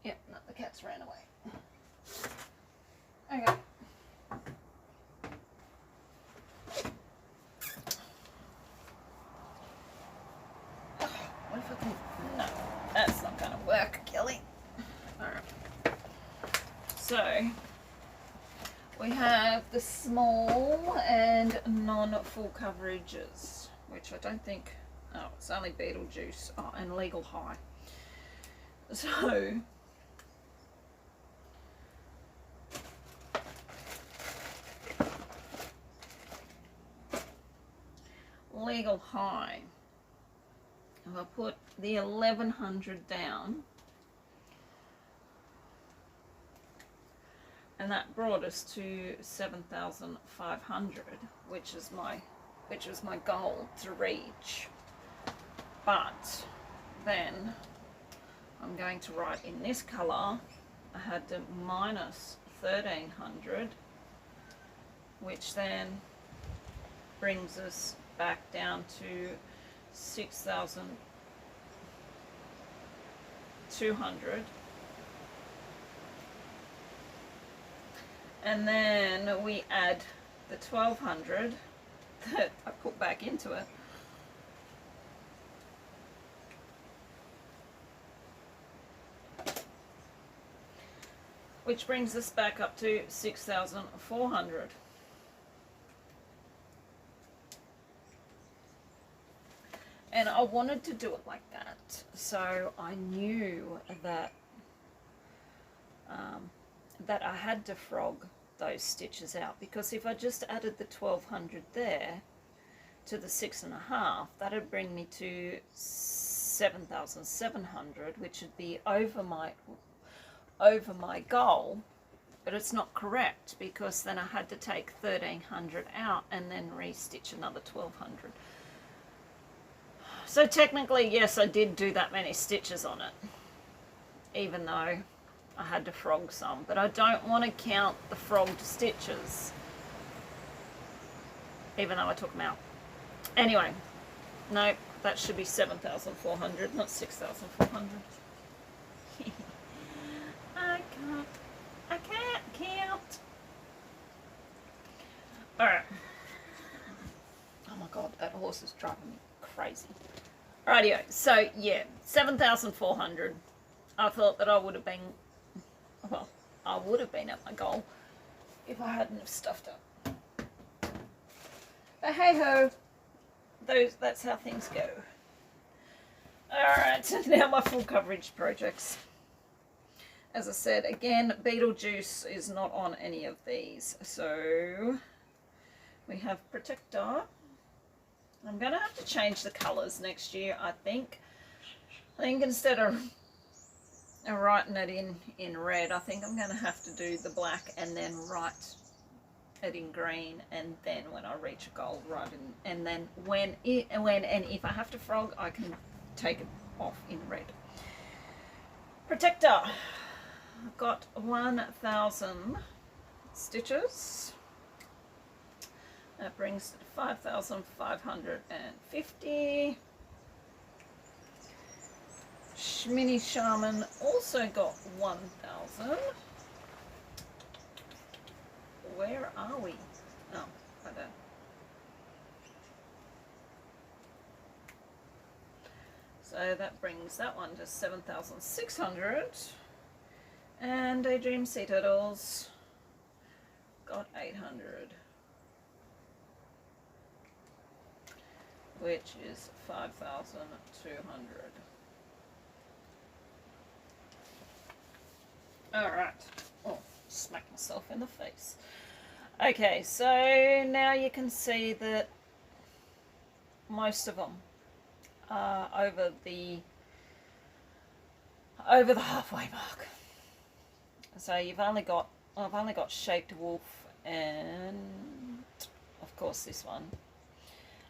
Yep, no, the cats ran away. Okay. What if I can... No, that's not going to work, Kelly. Alright. So, we have the small and non-full coverages, which I don't think... Oh, it's only Beetlejuice and Legal High. So... Legal High. If I put the 1100 down, and that brought us to 7,500, which was my goal to reach. But then I'm going to write in this color. I had to minus 1,300, which then brings us back down to 6,200, and then we add the 1,200 that I put back into it, which brings us back up to 6,400. And I wanted to do it like that, so I knew that that I had to frog those stitches out, because if I just added the 1,200 there to the 6.5, that'd bring me to 7,700, which would be over my goal. But it's not correct, because then I had to take 1,300 out and then re-stitch another 1,200. So technically, yes, I did do that many stitches on it, even though I had to frog some, but I don't want to count the frogged stitches, even though I took them out. Anyway, no, that should be 7,400, not 6,400. I can't count. Alright. Oh my god, that horse is driving me crazy. Rightio, so yeah, 7,400. I thought that I would have been, well, I would have been at my goal if I hadn't have stuffed up. But hey ho, that's how things go. Alright, so now my full coverage projects. As I said, again, Beetlejuice is not on any of these. So we have Protector. I'm going to have to change the colours next year, I think. I think instead of writing it in red, I think I'm going to have to do the black and then write it in green, and then when I reach a goal, write in, and then when and if I have to frog, I can take it off in red. Protector. I've got 1,000 stitches. That brings it to 5,550. Mini Shaman also got 1,000. Where are we? Oh, I don't. So that brings that one to 7,600. And Daydream Sea Turtles got 800. Which is 5,200. Alright. Oh, smack myself in the face. Okay, so now you can see that most of them are over the halfway mark. So I've only got Shaped Wolf and of course this one,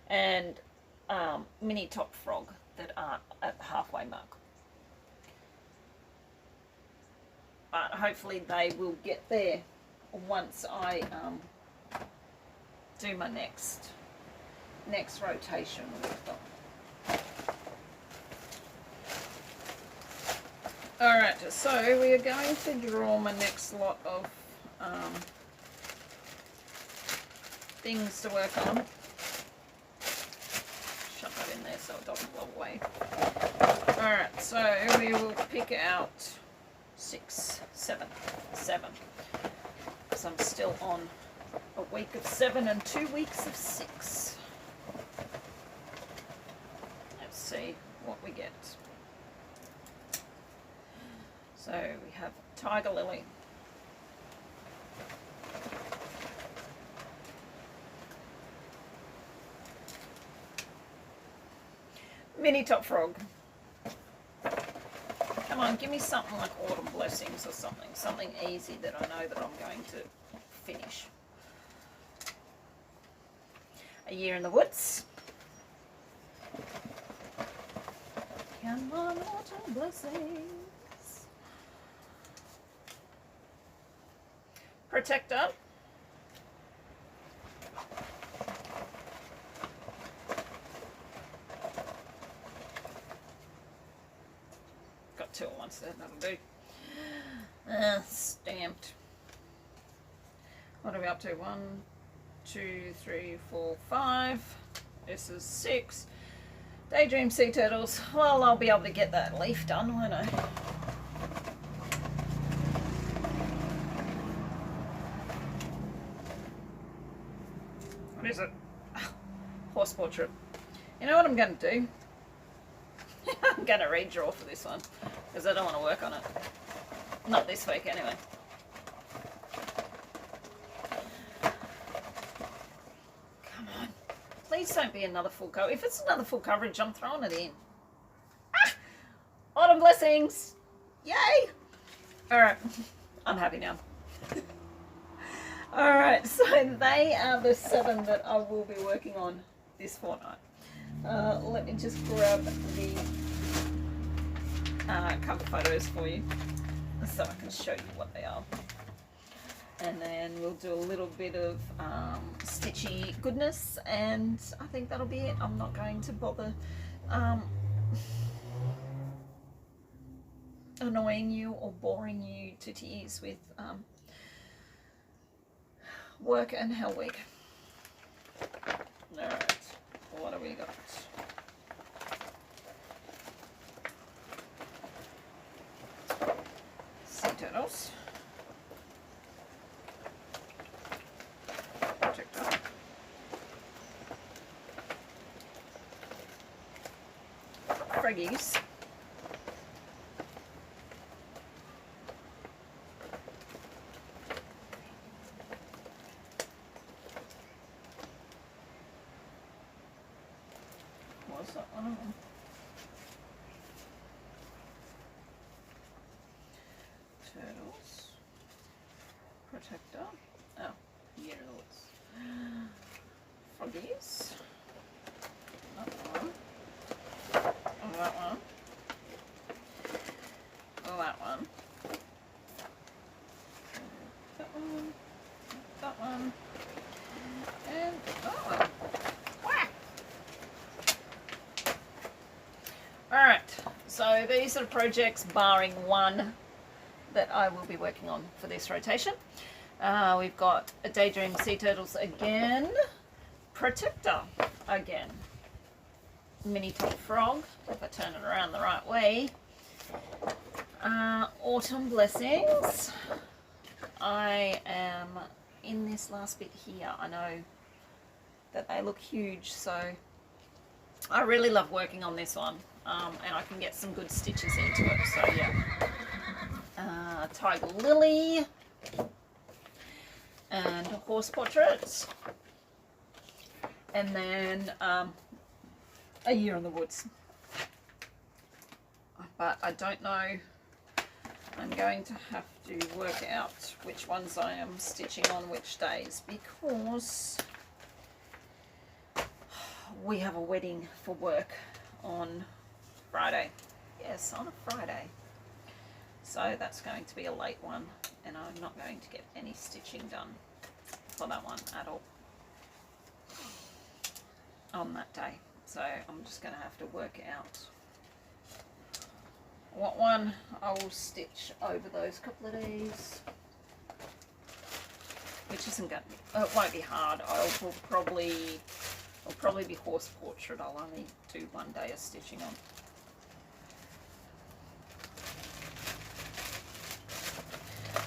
and Mini Top Frog that are at the halfway mark. But hopefully they will get there once I do my next rotation with them. Alright, so we are going to draw my next lot of things to work on. Shove that in there so it doesn't blow away. Alright, so we will pick out 7. Because I'm still on a week of 7 and 2 weeks of 6. Let's see what we get. So we have Tiger Lily. Mini Top Frog. Come on, give me something like Autumn Blessings or something. Something easy that I know that I'm going to finish. A Year in the Woods. Come on, Autumn Blessings. Protector. Got 2 at once there, that'll do. Stamped. What are we up to? 1, 2, 3, 4, 5. This is 6. Daydream Sea Turtles. Well, I'll be able to get that leaf done, won't I? What is it? Horse portrait. You know what I'm going to do? I'm going to redraw for this one because I don't want to work on it. Not this week anyway. Come on. Please don't be another full cover. If it's another full coverage, I'm throwing it in. Ah! Autumn blessings! Yay! Alright. I'm happy now. Alright, so they are the 7 that I will be working on this fortnight. Let me just grab the cover photos for you so I can show you what they are. And then we'll do a little bit of stitchy goodness, and I think that'll be it. I'm not going to bother annoying you or boring you to tears with work and Hell Week. Alright, what have we got? Sea turtles. Projector. Froggies. Was that one of them? Turtles. Protector. Oh, Year of the Woods. Froggies. That one. Oh, that one. Oh, that one. That one. That one. And that one. Whack! Alright, so these are projects barring one that I will be working on for this rotation. We've got a Daydream Sea Turtles again, Protector again, Mini Top Frog, if I turn it around the right way, Autumn Blessings. I am in this last bit here. I know that they look huge, so I really love working on this one, and I can get some good stitches into it, so yeah. Tiger Lily and horse portraits, and then A Year in the Woods. But I don't know, I'm going to have to work out which ones I am stitching on which days, because we have a wedding for work on Friday. Yes, on a Friday. So that's going to be a late one, and I'm not going to get any stitching done for that one at all on that day. So I'm just going to have to work out what one I will stitch over those couple of days, which isn't going to, it won't be hard. I'll probably be horse portrait. I'll only do 1 day of stitching on.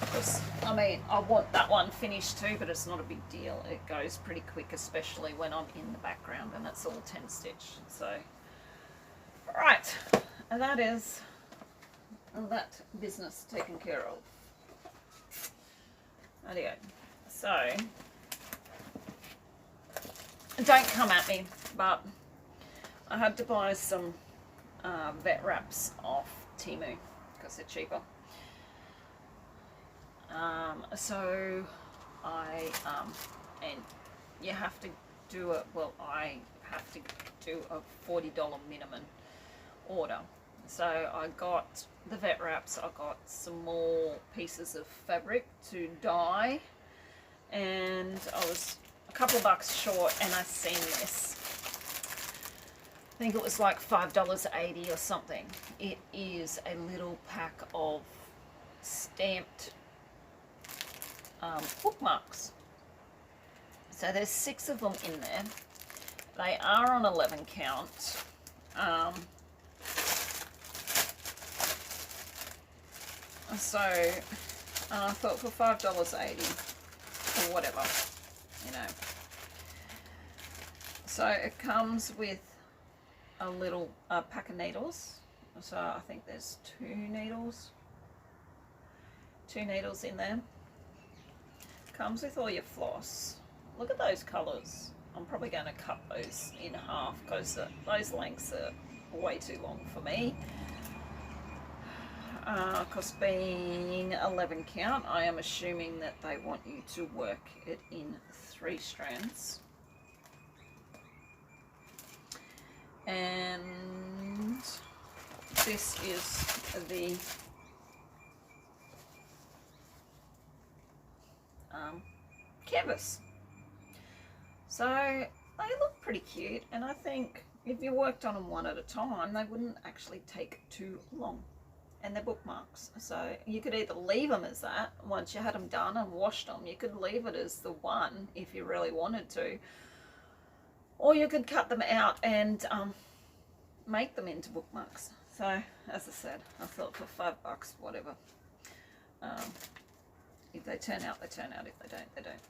Because, I mean, I want that one finished too, but it's not a big deal. It goes pretty quick, especially when I'm in the background, and it's all 10 stitch. So, right, and that is that business taken care of. Anyway, so don't come at me, but I had to buy some vet wraps off Temu because they're cheaper. So I and you have to do it. Well, I have to do a $40 minimum order. So I got the vet wraps. I got some more pieces of fabric to dye, and I was a couple of bucks short, and I seen this. I think it was like $5.80 or something. It is a little pack of stamped bookmarks. So there's 6 of them in there. They are on 11 count. So I thought for $5.80 or whatever, you know, So it comes with a little pack of needles. So I think there's two needles in there. Comes with all your floss. Look at those colours. I'm probably going to cut those in half because those lengths are way too long for me. Because being 11 count, I am assuming that they want you to work it in 3 strands. And this is the canvas. So they look pretty cute, and I think if you worked on them one at a time, they wouldn't actually take too long. And they're bookmarks, so you could either leave them as that once you had them done and washed them. You could leave it as the one if you really wanted to, or you could cut them out and make them into bookmarks. So as I said, I thought for $5, whatever. If they turn out, they turn out. If they don't, they don't.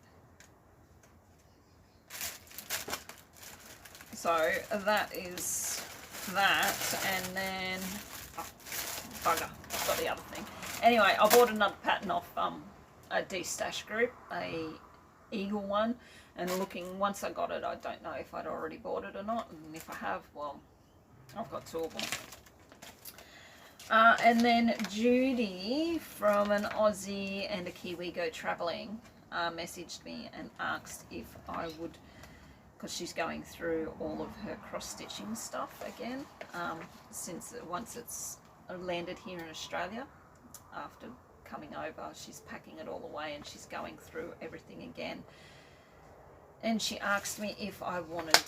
So that is that, and then bugger, I've got the other thing. Anyway, I bought another pattern off a D-Stash group, a eagle one, and looking, once I got it, I don't know if I'd already bought it or not, and if I have, well, I've got 2 of them. And then Judy from an Aussie and a Kiwi Go Travelling messaged me and asked if I would, because she's going through all of her cross-stitching stuff again, once it's landed here in Australia. After coming over, she's packing it all away and she's going through everything again. And she asked me if I wanted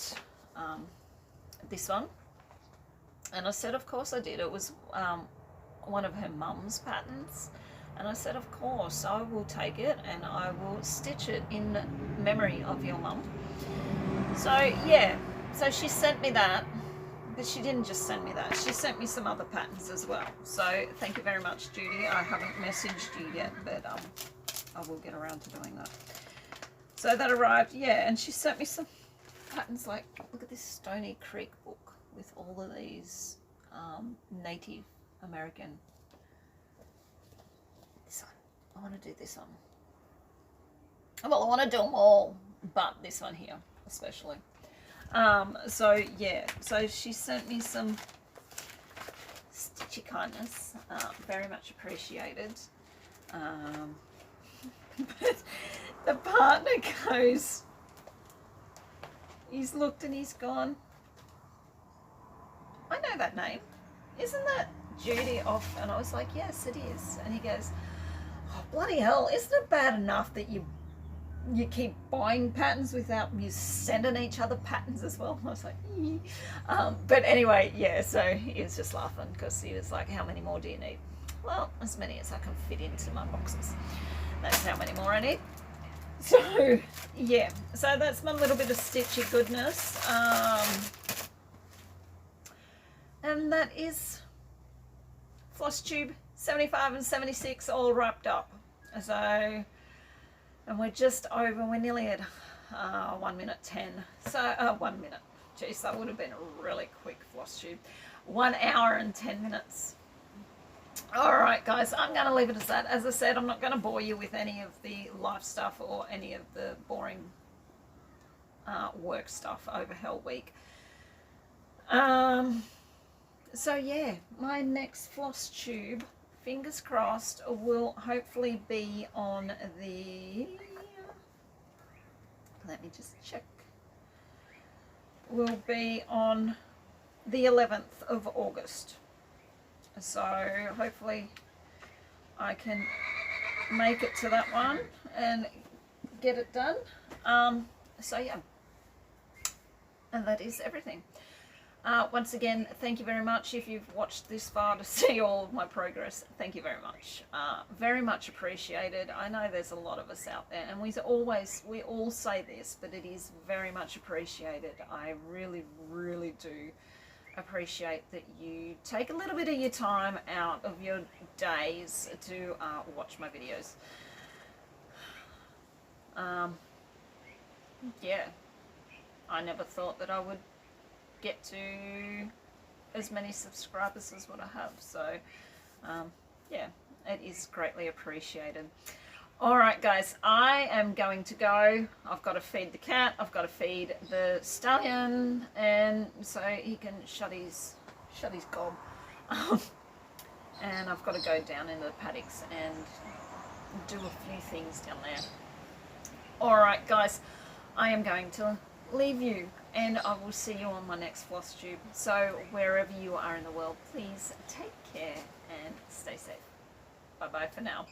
this one. And I said, of course I did. It was one of her mum's patterns. And I said, of course, I will take it and I will stitch it in memory of your mum. So, yeah. So she sent me that. But she didn't just send me that. She sent me some other patterns as well. So thank you very much, Judy. I haven't messaged you yet, but I will get around to doing that. So that arrived, yeah. And she sent me some patterns like, look at this Stony Creek book with all of these Native American. This one. I want to do this one. Well, I want to do them all, but this one here especially. So yeah, so she sent me some stitchy kindness, very much appreciated. But the partner goes, he's looked and he's gone, I know that name, isn't that Judy off? And I was like, yes it is. And he goes, oh, bloody hell, isn't it bad enough that you keep buying patterns without you sending each other patterns as well? I was like, but anyway, yeah, so he was just laughing because he was like, how many more do you need? Well, as many as I can fit into my boxes. That's how many more I need. So yeah, so that's my little bit of stitchy goodness. And that is Flosstube 75 and 76 all wrapped up. So, and we're just over, we're nearly at 1 minute 10. So 1 minute, geez, that would have been a really quick Flosstube. 1 hour and 10 minutes. All right, guys, I'm going to leave it as that. As I said, I'm not going to bore you with any of the life stuff or any of the boring work stuff over Hell Week. So yeah, my next Flosstube, fingers crossed, will hopefully be on the, let me just check, will be on the 11th of August. So hopefully I can make it to that one and get it done. So yeah, and that is everything. Once again, thank you very much. If you've watched this far to see all of my progress, thank you very much. Very much appreciated. I know there's a lot of us out there, and we all say this, but it is very much appreciated. I really, really do appreciate that you take a little bit of your time out of your days to watch my videos. Yeah. I never thought that I would get to as many subscribers as what I have. So yeah, it is greatly appreciated. Alright guys, I am going to go. I've got to feed the cat, I've got to feed the stallion, and so he can shut his gob. And I've got to go down into the paddocks and do a few things down there. Alright guys, I am going to leave you, and I will see you on my next Flosstube. So wherever you are in the world, please take care and stay safe. Bye bye for now.